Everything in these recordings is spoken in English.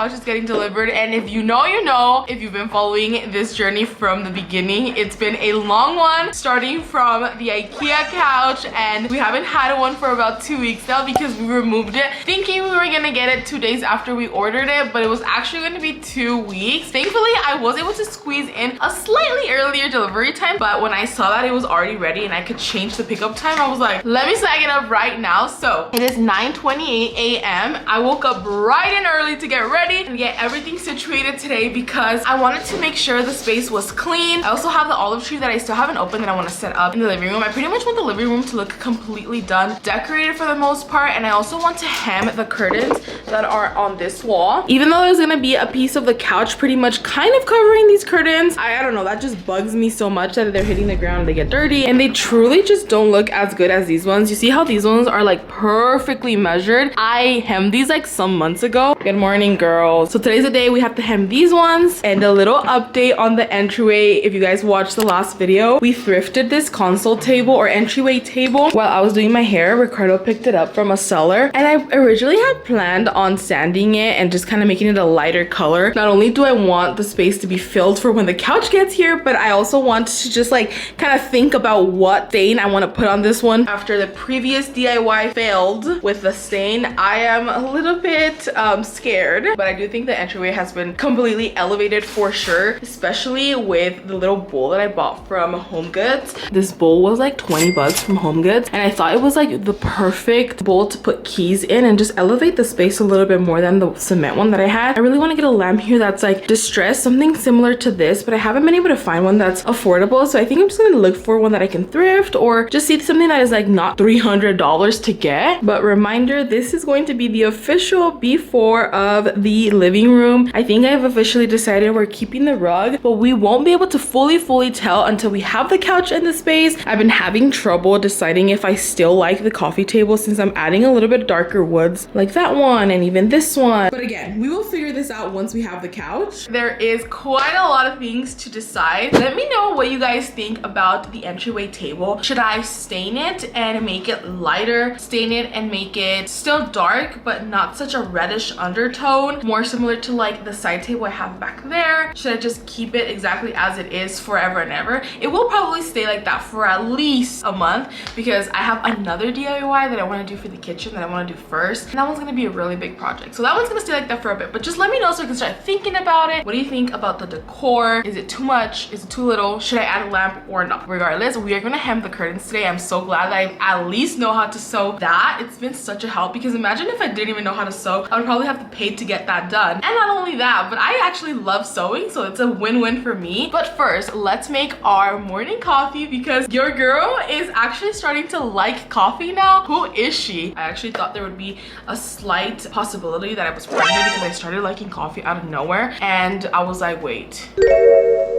couch is getting delivered, and if you know, you know. If you've been following this journey from the beginning, it's been a long one, starting from the IKEA couch, and we haven't had one for about 2 weeks now because we removed it thinking we were gonna get it 2 days after we ordered it, but it was actually going to be 2 weeks. Thankfully, I was able to squeeze in a slightly earlier delivery time, but when I saw that it was already ready and I could change the pickup time, I was like, let me snag it up right now. So it is 9:28 a.m. I woke up bright and early to get ready and get everything situated today because I wanted to make sure the space was clean. I also have the olive tree that I still haven't opened that I want to set up in the living room. I pretty much want the living room to look completely done, decorated for the most part, and I also want to hem the curtains that are on this wall. Even though there's gonna be a piece of the couch pretty much kind of covering these curtains, I don't know, that just bugs me so much that they're hitting the ground, they get dirty, and they truly just don't look as good as these ones. You see how these ones are like perfectly measured? I hemmed these like some months ago. Good morning, girls. So today's the day we have to hem these ones. And a little update on the entryway. If you guys watched the last video, we thrifted this console table or entryway table while I was doing my hair. Ricardo picked it up from a seller, and I originally had planned on sanding it and just kind of making it a lighter color. Not only do I want the space to be filled for when the couch gets here, but I also want to just like kind of think about what stain I want to put on this one. After the previous DIY failed with the stain, I am a little bit scared, but I do think the entryway has been completely elevated for sure, especially with the little bowl that I bought from Home Goods. This bowl was like 20 bucks from Home Goods, and I thought it was like the perfect bowl to put keys in and just elevate the space a little bit more than the cement one that I had. I really want to get a lamp here that's like distressed, something similar to this, but I haven't been able to find one that's affordable, so I think I'm just gonna look for one that I can thrift or just see something that is like not $300 to get. But reminder, this is going to be the official before of the living room. I think I've officially decided we're keeping the rug, but we won't be able to fully tell until we have the couch in the space. I've been having trouble deciding if I still like the coffee table since I'm adding a little bit darker woods like that one and even this one. But again, we will figure this out once we have the couch. There is quite a lot of things to decide. Let me know what you guys think about the entryway table. Should I stain it and make it lighter, stain it and make it still dark but not such a reddish undertone, more similar to like the side table I have back there? Should I just keep it exactly as it is forever and ever? It will probably stay like that for at least a month because I have another DIY that I want to do for the kitchen that I want to do first, and that one's gonna be a really big project, so that one's gonna stay like that for a bit. But just let me know so I can start thinking about it. What do you think about the decor? Is it too much? Is it too little? Should I add a lamp or not? Regardless, we are gonna hem the curtains today. I'm so glad that I at least know how to sew that. It's been such a help because imagine if I didn't even know how to sew, I would probably have to pay to get that done. And not only that, but I actually love sewing, so it's a win-win for me. But first, let's make our morning coffee because your girl is actually starting to like coffee now. Who is she? I actually thought there would be a slight possibility that I was pregnant because I started liking coffee out of nowhere, and I was like, wait,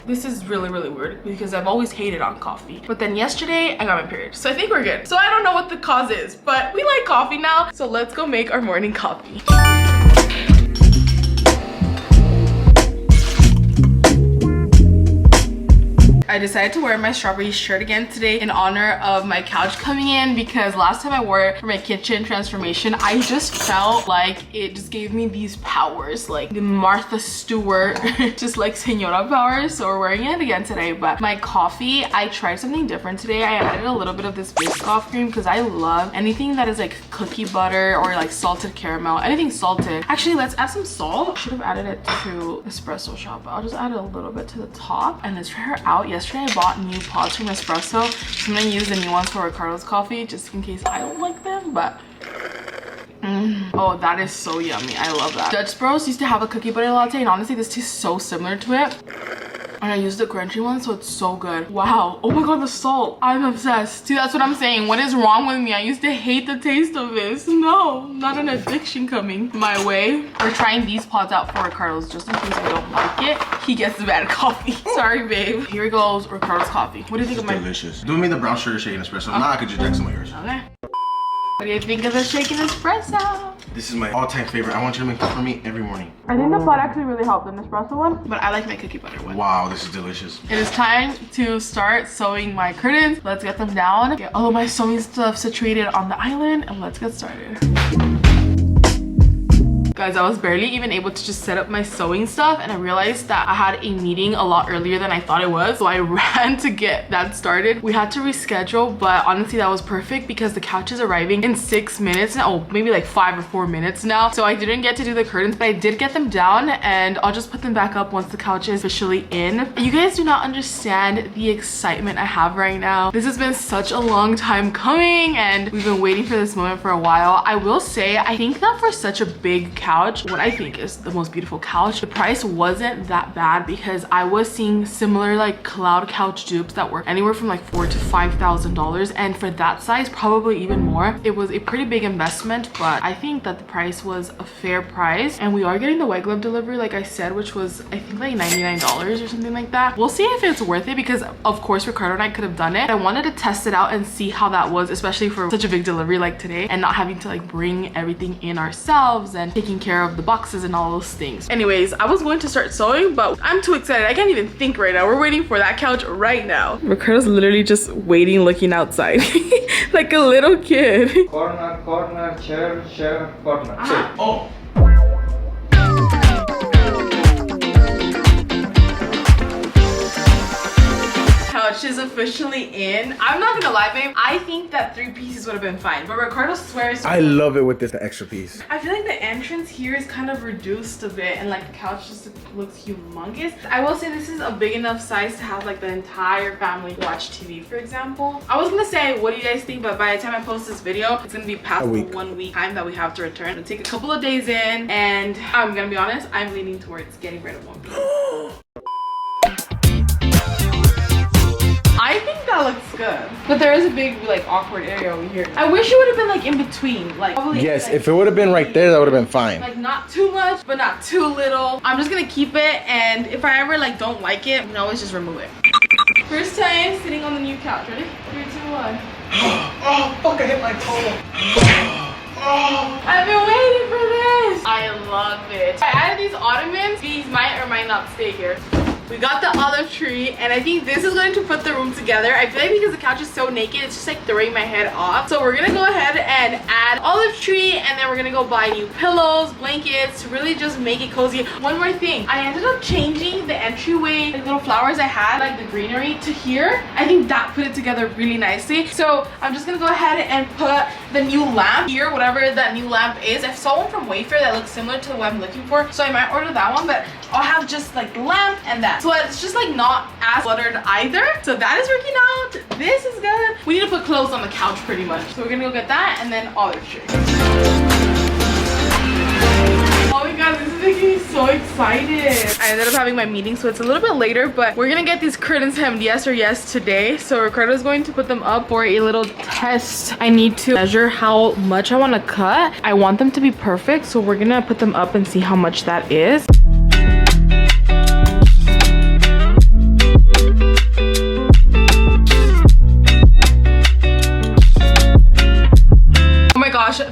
this is really weird because I've always hated on coffee. But then yesterday I got my period, so I think we're good. So I don't know what the cause is, but we like coffee now, so let's go make our morning coffee. I decided to wear my strawberry shirt again today in honor of my couch coming in because last time I wore it for my kitchen transformation, I just felt like it just gave me these powers, like the Martha Stewart, just like Senora powers. So we're wearing it again today. But my coffee, I tried something different today. I added a little bit of this Biscoff cream because I love anything that is like cookie butter or like salted caramel, anything salted. Actually, let's add some salt. I should have added it to espresso shop, but I'll just add a little bit to the top. And let's try her out. Yesterday I bought new pods from Espresso, so I'm gonna use the new ones for Ricardo's coffee just in case I don't like them. But oh, that is so yummy. I love that. Dutch Bros used to have a cookie butter latte, and honestly this tastes so similar to it. And I used the crunchy one, so it's so good. Wow. Oh my god, the salt. I'm obsessed. See, that's what I'm saying. What is wrong with me? I used to hate the taste of this. No, not an addiction coming my way. We're trying these pods out for Ricardo's just in case I don't like it. He gets bad coffee. Sorry, babe. Here goes Ricardo's coffee. What do you think of my... Delicious. Do me the brown sugar shaken espresso. Now I could just drink some of yours. Okay. What do you think of the shaken espresso? This is my all-time favorite. I want you to make this for me every morning. I think the pod actually really helped in the espresso one, but I like my cookie butter one. Wow, this is delicious. It is time to start sewing my curtains. Let's get them down, get all of my sewing stuff situated on the island, and let's get started. Guys, I was barely even able to just set up my sewing stuff, and I realized that I had a meeting a lot earlier than I thought it was, so I ran to get that started. We had to reschedule, but honestly that was perfect because the couch is arriving in 6 minutes now. Oh, maybe like 5 or 4 minutes now, so I didn't get to do the curtains, but I did get them down, and I'll just put them back up once the couch is officially in. You guys do not understand the excitement I have right now. This has been such a long time coming, and we've been waiting for this moment for a while. I will say, I think that for such a big couch, what I think is the most beautiful couch, the price wasn't that bad, because I was seeing similar like cloud couch dupes that were anywhere from like $4,000 to $5,000, and for that size probably even more. It was a pretty big investment, but I think that the price was a fair price, and we are getting the white glove delivery like I said, which was I think like $99 or something like that. We'll see if it's worth it, because of course Ricardo and I could have done it. I wanted to test it out and see how that was, especially for such a big delivery like today, and not having to like bring everything in ourselves and taking care of the boxes and all those things. Anyways, I was going to start sewing, but I'm too excited. I can't even think right now. We're waiting for that couch right now. Ricardo's literally just waiting, looking outside like a little kid. Corner, corner, chair, chair, corner. Chair. Oh. Couch is officially in. I'm not gonna lie, babe, I think that 3 pieces would have been fine, but Ricardo swears I love it with this extra piece. I feel like the entrance here is kind of reduced a bit, and like the couch just looks humongous. I will say this is a big enough size to have like the entire family watch TV, for example. I was gonna say, what do you guys think? But by the time I post this video, it's gonna be past the 1 week time that we have to return. It'll take a couple of days in, and I'm gonna be honest, I'm leaning towards getting rid of one piece. I think that looks good, but there is a big like awkward area over here. I wish it would have been like in between, like probably, Yes, like, if it would have been right there, that would have been fine. like not too much, but not too little. I'm just gonna keep it, and if I ever like don't like it, I can always just remove it. First time sitting on the new couch. Ready? 3, 2, 1. Oh, fuck, I hit my toe. I've been waiting for this. I love it. I added these ottomans. These might or might not stay here. We got the olive tree, and I think this is going to put the room together. I feel like because the couch is so naked, it's just like throwing my head off. So we're gonna go ahead and add olive tree, and then we're gonna go buy new pillows, blankets, to really just make it cozy. One more thing, I ended up changing the entryway, like little flowers I had, like the greenery, to here. I think that put it together really nicely. So I'm just gonna go ahead and put the new lamp here, whatever that new lamp is. I saw one from Wayfair that looks similar to what I'm looking for, so I might order that one, but I'll have just like the lamp and that. So it's just like not as cluttered either. So that is working out. This is good. We need to put clothes on the couch pretty much. So we're gonna go get that, and then olive tree. Oh my god, this is making me so excited. I ended up having my meeting, so it's a little bit later, but we're gonna get these curtains hemmed yes or yes today. So Ricardo's going to put them up for a little test. I need to measure how much I want to cut. I want them to be perfect, so we're gonna put them up and see how much that is.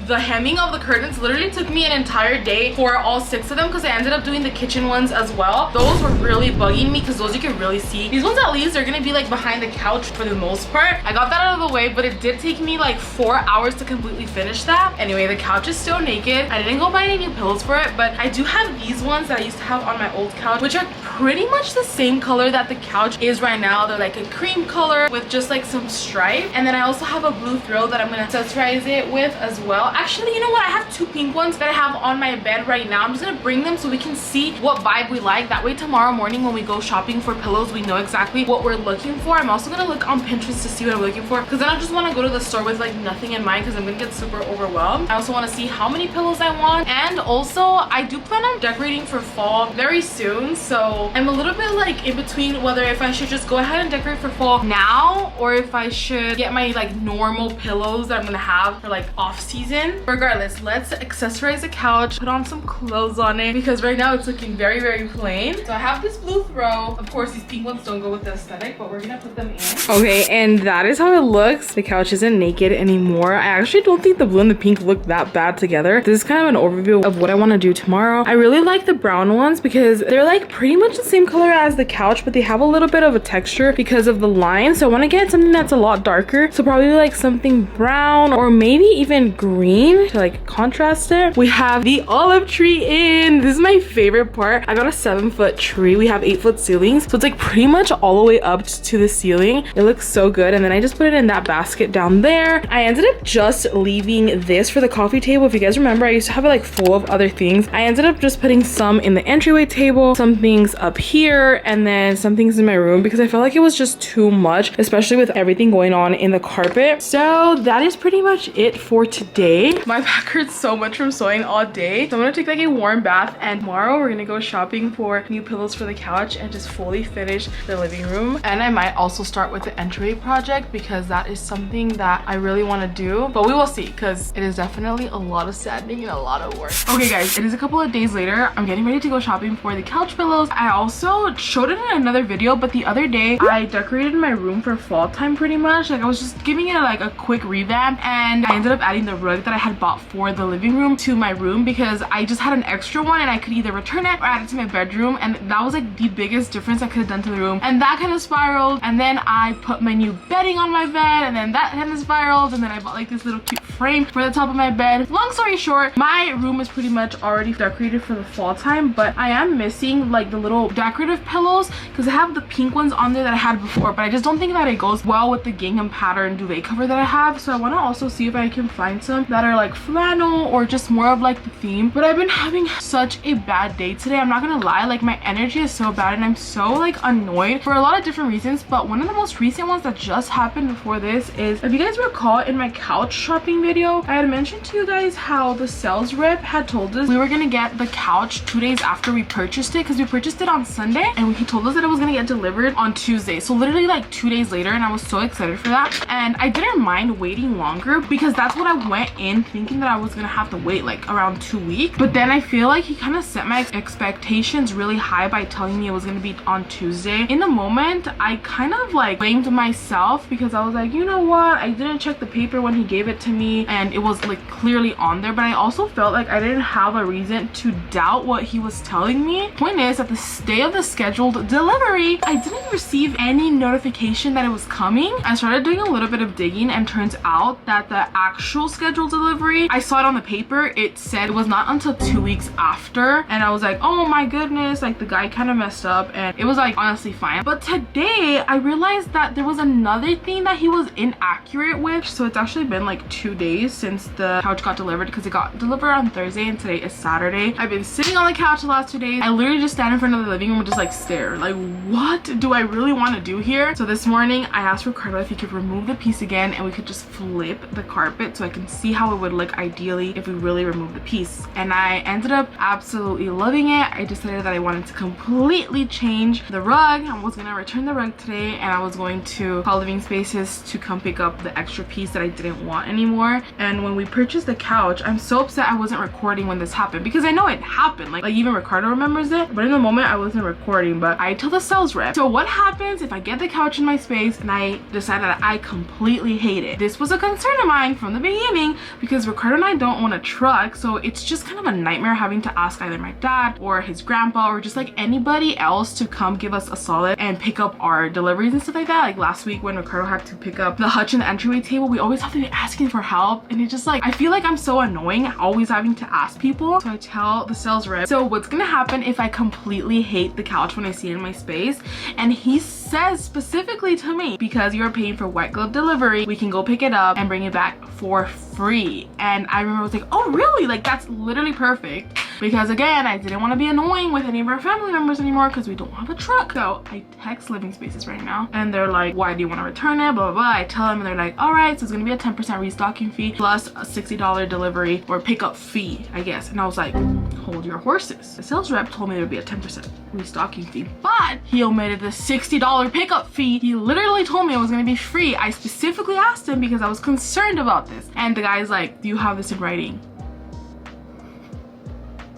The hemming of the curtains literally took me an entire day for all 6 of them, because I ended up doing the kitchen ones as well. Those were really bugging me, because those you can really see. These ones at least are gonna be like behind the couch for the most part. I got that out of the way, but it did take me like 4 hours to completely finish that. Anyway, the couch is still naked. I didn't go buy any new pillows for it, but I do have these ones that I used to have on my old couch, which are pretty much the same color that the couch is right now. They're like a cream color with just like some stripe, and then I also have a blue throw that I'm gonna accessorize it with as well. Actually, you know what? I have 2 pink ones that I have on my bed right now. I'm just gonna bring them so we can see what vibe we like. That way tomorrow morning when we go shopping for pillows, we know exactly what we're looking for. I'm also gonna look on Pinterest to see what I'm looking for, because then I just want to go to the store with like nothing in mind, because I'm gonna get super overwhelmed. I also want to see how many pillows I want, and also I do plan on decorating for fall very soon, so I'm a little bit like in between whether if I should just go ahead and decorate for fall now, or if I should get my like normal pillows that I'm gonna have for like off season. Regardless, let's accessorize the couch, put on some clothes on it, because right now it's looking very, very plain. So I have this blue throw. Of course, these pink ones don't go with the aesthetic, but we're gonna put them in. Okay, and that is how it looks. The couch isn't naked anymore. I actually don't think the blue and the pink look that bad together. This is kind of an overview of what I want to do tomorrow. I really like the brown ones because they're like pretty much the same color as the couch, but they have a little bit of a texture because of the line. So I want to get something that's a lot darker. So probably like something brown or maybe even green to like contrast it. We have the olive tree in. This is my favorite part. I got a 7-foot tree. We have 8-foot ceilings, so it's like pretty much all the way up to the ceiling. It looks so good. And then I just put it in that basket down there. I ended up just leaving this for the coffee table. If you guys remember, I used to have it like full of other things. I ended up just putting some in the entryway table, some things up here, and then some things in my room because I felt like it was just too much, especially with everything going on in the carpet. So that is pretty much it for today. My back hurts so much from sewing all day, so I'm gonna take like a warm bath, and tomorrow we're gonna go shopping for new pillows for the couch and just fully finish the living room. And I might also start with the entryway project because that is something that I really want to do, but we will see because it is definitely a lot of sanding and a lot of work. Okay guys, it is a couple of days later. I'm getting ready to go shopping for the couch pillows. I also showed it in another video, but the other day I decorated my room for fall time pretty much. Like I was just giving it like a quick revamp, and I ended up adding the rug that I had bought for the living room to my room because I just had an extra one and I could either return it or add it to my bedroom, and that was like the biggest difference I could have done to the room. And that kind of spiraled, and then I put my new bedding on my bed, and then that kind of spiraled, and then I bought like this little cute frame for the top of my bed. Long story short, my room is pretty much already decorated for the fall time, but I am missing like the little decorative pillows because I have the pink ones on there that I had before, but I just don't think that it goes well with the gingham pattern duvet cover that I have. So I want to also see if I can find some that are like flannel or just more of like the theme. But I've been having such a bad day today, I'm not gonna lie. Like my energy is so bad and I'm so like annoyed for a lot of different reasons, but one of the most recent ones that just happened before this is, if you guys recall in my couch shopping video, I had mentioned to you guys how the sales rep had told us we were gonna get the couch 2 days after we purchased it, because we purchased it on Sunday and he told us that it was gonna get delivered on Tuesday. So literally like 2 days later, and I was so excited for that. And I didn't mind waiting longer because that's what I went in thinking, that I was gonna have to wait like around 2 weeks. But then I feel like he kind of set my expectations really high by telling me it was gonna be on Tuesday. In the moment, I kind of like blamed myself because I was like, you know what, I didn't check the paper when he gave it to me and it was like clearly on there, but I also felt like I didn't have a reason to doubt what he was telling me. Point is, at the day of the scheduled delivery, I didn't receive any notification that it was coming. I started doing a little bit of digging, and turns out that the actual scheduled delivery, I saw it on the paper, it said it was not until 2 weeks after, and I was like, oh my goodness, like the guy kind of messed up, and it was like honestly fine. But today I realized that there was another thing that he was inaccurate with. So it's actually been like 2 days since the couch got delivered, because it got delivered on Thursday and today is Saturday. I've been sitting on the couch the last 2 days. I literally just stand in front of the living room and just like stare, like what do I really want to do here? So this morning I asked Ricardo if he could remove the piece again and we could just flip the carpet so I can see how it would look ideally if we really remove the piece. And I ended up absolutely loving it. I decided that I wanted to completely change the rug. I was gonna return the rug today, and I was going to call Living Spaces to come pick up the extra piece that I didn't want anymore. And when we purchased the couch, I'm so upset I wasn't recording when this happened, because I know it happened, like even Ricardo remembers it, but in the moment I wasn't recording. But I tell the sales rep, so what happens if I get the couch in my space and I decide that I completely hate it? This was a concern of mine from the beginning because Ricardo and I don't own a truck, so it's just kind of a nightmare having to ask either my dad or his grandpa or just like anybody else to come give us a solid and pick up our deliveries and stuff like that. Like last week when Ricardo had to pick up the hutch and the entryway table, we always have to be asking for help, and it's just like, I feel like I'm so annoying always having to ask people. So I tell the sales rep, so what's gonna happen if I completely hate the couch when I see it in my space? And he says specifically to me, because you're paying for white glove delivery, we can go pick it up and bring it back for free. And I remember I was like, oh really? Like that's literally perfect, because again, I didn't want to be annoying with any of our family members anymore because we don't have a truck. So I text Living Spaces right now and they're like, why do you want to return it, blah blah blah. I tell them and they're like, all right, so it's gonna be a 10% restocking fee plus a $60 delivery or pickup fee, I guess. And I was like, hold your horses. The sales rep told me there would be a 10% restocking fee, but he omitted the $60 pickup fee. He literally told me it was gonna be free. I specifically asked him because I was concerned about this, and the guy's like, do you have this in writing?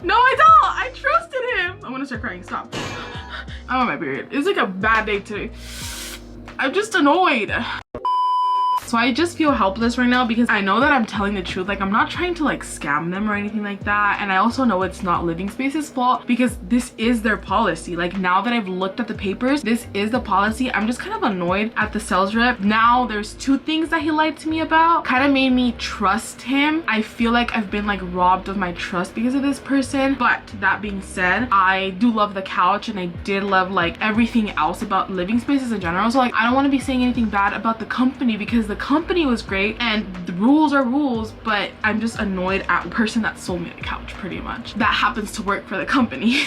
No, I don't. I trusted him. I'm gonna start crying. Stop. I'm on my period. It's like a bad day today. I'm just annoyed. So I just feel helpless right now because I know that I'm telling the truth. Like, I'm not trying to like scam them or anything like that. And I also know it's not Living Space's fault because this is their policy. Like, now that I've looked at the papers, this is the policy. I'm just kind of annoyed at the sales rep. Now there's two things that he lied to me about. Kind of made me trust him. I feel like I've been like robbed of my trust because of this person. But that being said, I do love the couch and I did love like everything else about Living Spaces in general. So like, I don't want to be saying anything bad about the company because the company was great and the rules are rules, but I'm just annoyed at the person that sold me the couch pretty much. That happens to work for the company.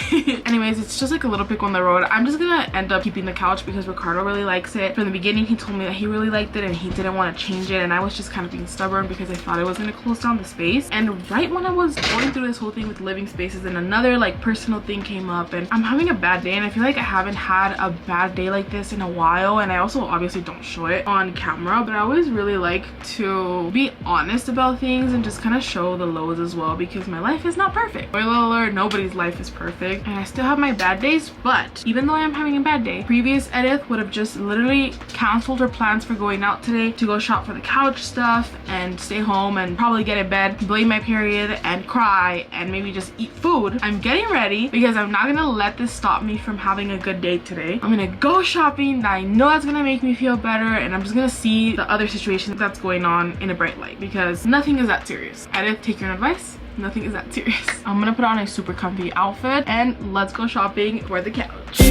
Anyways, it's just like a little pick on the road. I'm just gonna end up keeping the couch because Ricardo really likes it. From the beginning, he told me that he really liked it and he didn't want to change it, and I was just kind of being stubborn because I thought it was gonna close down the space. And right when I was going through this whole thing with Living Spaces, and another like personal thing came up, and I'm having a bad day, and I feel like I haven't had a bad day like this in a while. And I also obviously don't show it on camera, but I always really like to be honest about things and just kind of show the lows as well because my life is not perfect. Spoiler alert, nobody's life is perfect, and I still have my bad days. But even though I'm having a bad day, previous Edith would have just literally canceled her plans for going out today to go shop for the couch stuff and stay home and probably get in bed, blame my period, and cry and maybe just eat food. I'm getting ready because I'm not gonna let this stop me from having a good day today. I'm gonna go shopping. I know that's gonna make me feel better, and I'm just gonna see the other situation that's going on in a bright light because nothing is that serious. Edith, take your advice. Nothing is that serious. I'm gonna put on a super comfy outfit and let's go shopping for the couch.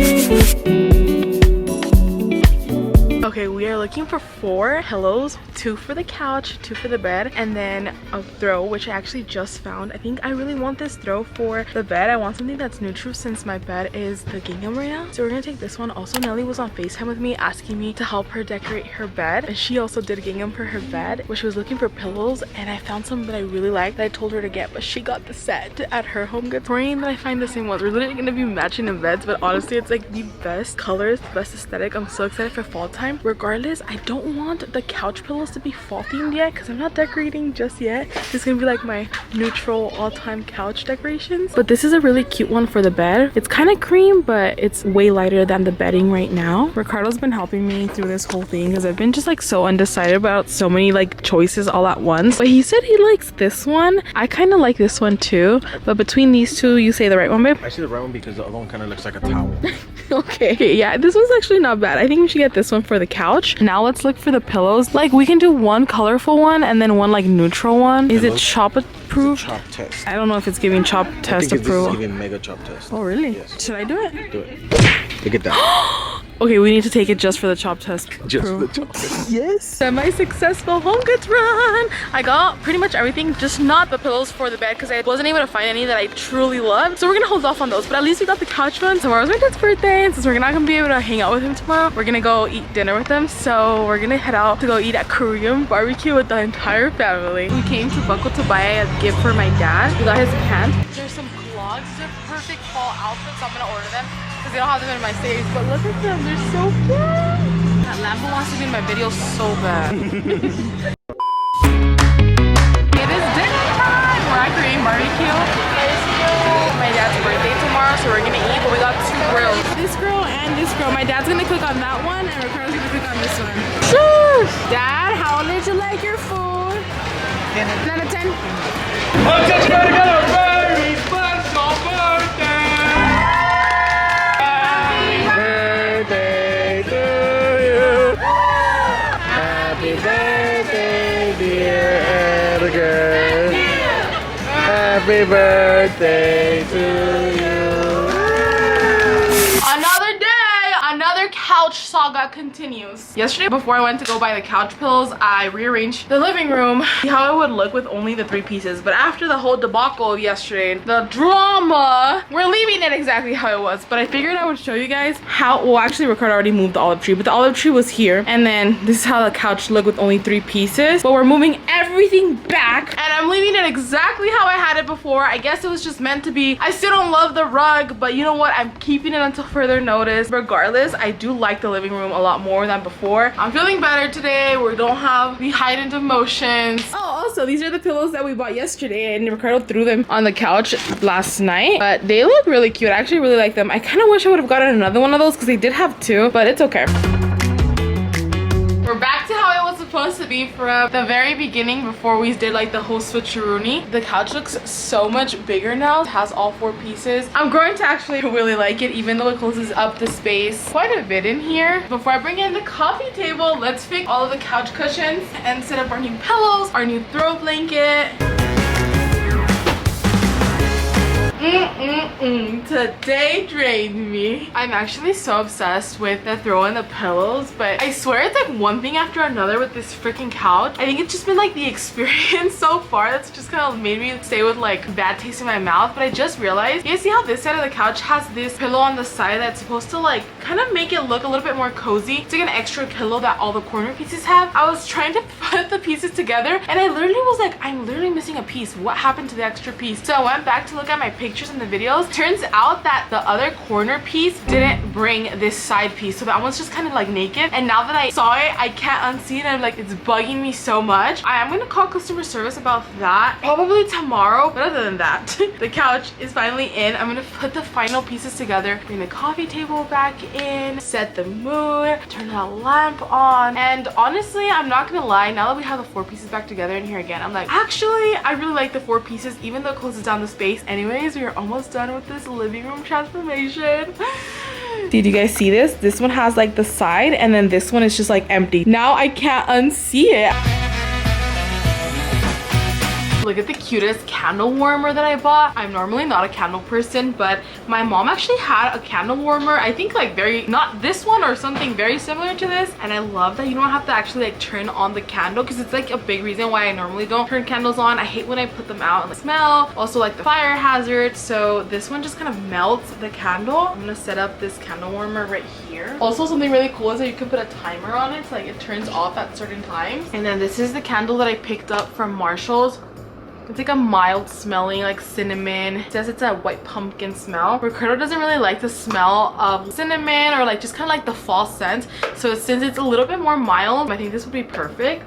Okay, we are looking for 4 pillows, 2 for the couch, 2 for the bed, and then a throw, which I actually just found. I think I really want this throw for the bed. I want something that's neutral since my bed is the gingham right now. So we're gonna take this one. Also, Nelly was on FaceTime with me asking me to help her decorate her bed, and she also did gingham for her bed, where she was looking for pillows, and I found some that I really liked that I told her to get, but she got the set at her home goods. Praying that I find the same ones. We're literally gonna be matching the beds, but honestly, it's like the best colors, the best aesthetic. I'm so excited for fall time. Regardless, I don't want the couch pillows to be fall themed yet because I'm not decorating just yet. This is gonna be like my neutral all-time couch decorations. But this is a really cute one for the bed. It's kind of cream, but it's way lighter than the bedding right now. Ricardo's been helping me through this whole thing because I've been just like so undecided about so many like choices all at once. But he said he likes this one. I kind of like this one too. But between these two, you say the right one, babe? I see the right one because the other one kind of looks like a towel. Okay, yeah, this one's actually not bad. I think we should get this one for the couch. Now let's look for the pillows. Like, we can do one colorful one and then one like neutral one. Is it chop approved? Chop test. I don't know if it's giving chop test approval. It's giving mega chop test. Oh really? Yes. Should I do it? Do it. Look at that. Okay, we need to take it just for the chop test. Just for the chop test. Yes. Semi-successful home goods run. I got pretty much everything, just not the pillows for the bed because I wasn't able to find any that I truly loved. So we're gonna hold off on those. But at least we got the couch one. Tomorrow's my dad's birthday, and since we're not gonna be able to hang out with him tomorrow, we're gonna go eat dinner with him. So we're gonna head out to go eat at Korean barbecue with the entire family. We came to Buckle to buy a gift for my dad. We got his pants. There's some clogs. They're perfect fall outfits, so I'm gonna order them because they don't have them in my saves. But look at them, they're so cute. That Lambo wants to be in my video so bad. It is dinner time. We're at Korean barbecue. It's my dad's birthday tomorrow, so we're gonna eat. But we got 2 grills. This grill and this grill. My dad's gonna cook on that one, and Ricardo's gonna cook on this one. Sure. Dad, how did you like your food? 10 out of 10. Let's get together, baby! Special birthday! Birthday to you. Happy birthday, dear Edgar. Happy birthday to you. Another day, another couch saga continues. Yesterday, before I went to go buy the couch pillows, I rearranged the living room, see how it would look with only the 3 pieces. But after the whole debacle of yesterday, the drama, we're leaving it exactly how it was. But I figured I would show you guys how, well actually Ricardo already moved the olive tree, but the olive tree was here. And then this is how the couch looked with only 3 pieces. But we're moving everything back, and I'm leaving it exactly how I had it before. I guess it was just meant to be. I still don't love the rug, but you know what? I'm keeping it until further notice. Regardless, I do like the living room a lot more than before. I'm feeling better today. We don't have the heightened emotions. Oh, also, these are the pillows that we bought yesterday, and Ricardo threw them on the couch last night, but they look really cute. I actually really like them. I kind of wish I would have gotten another one of those because they did have 2, but it's okay. We're back to how it was supposed supposed to be from the very beginning before we did like the whole switcheroony. The couch looks so much bigger now. It has all 4 pieces. I'm growing to actually really like it, even though it closes up the space quite a bit in here. Before I bring in the coffee table, let's pick all of the couch cushions and set up our new pillows, our new throw blanket. Today drained me. I'm actually so obsessed with the throw and the pillows, but I swear it's like one thing after another with this freaking couch. I think it's just been like the experience so far that's just kind of made me stay with like bad taste in my mouth. But I just realized, you guys see how this side of the couch has this pillow on the side that's supposed to like kind of make it look a little bit more cozy. It's like an extra pillow that all the corner pieces have. I was trying to put the pieces together and I literally was like, I'm literally missing a piece. What happened to the extra piece? So I went back to look at my pictures and the videos. Turns out that the other corner piece didn't bring this side piece, so that one's just kind of like naked. And now that I saw it, I can't unsee it. I'm like, it's bugging me so much. I am gonna call customer service about that probably tomorrow, but other than that, the couch is finally in. I'm gonna put the final pieces together, bring the coffee table back in, set the mood, turn that lamp on. And honestly, I'm not gonna lie, now that we have the 4 pieces back together in here again, I'm like, actually I really like the 4 pieces, even though it closes down the space. Anyways, we are almost done with this living room transformation. Did you guys see this? This one has like the side and then this one is just like empty. Now I can't unsee it. Look at the cutest candle warmer that I bought. I'm normally not a candle person, but my mom actually had a candle warmer. I think like not this one or something very similar to this. And I love that you don't have to actually like turn on the candle, because it's like a big reason why I normally don't turn candles on. I hate when I put them out and the smell. Also like the fire hazard. So this one just kind of melts the candle. I'm gonna set up this candle warmer right here. Also something really cool is that you can put a timer on it, so like it turns off at certain times. And then this is the candle that I picked up from Marshall's. It's like a mild smelling, like cinnamon. It says it's a white pumpkin smell. Ricardo doesn't really like the smell of cinnamon or like just kind of like the fall scent. So since it's a little bit more mild, I think this would be perfect.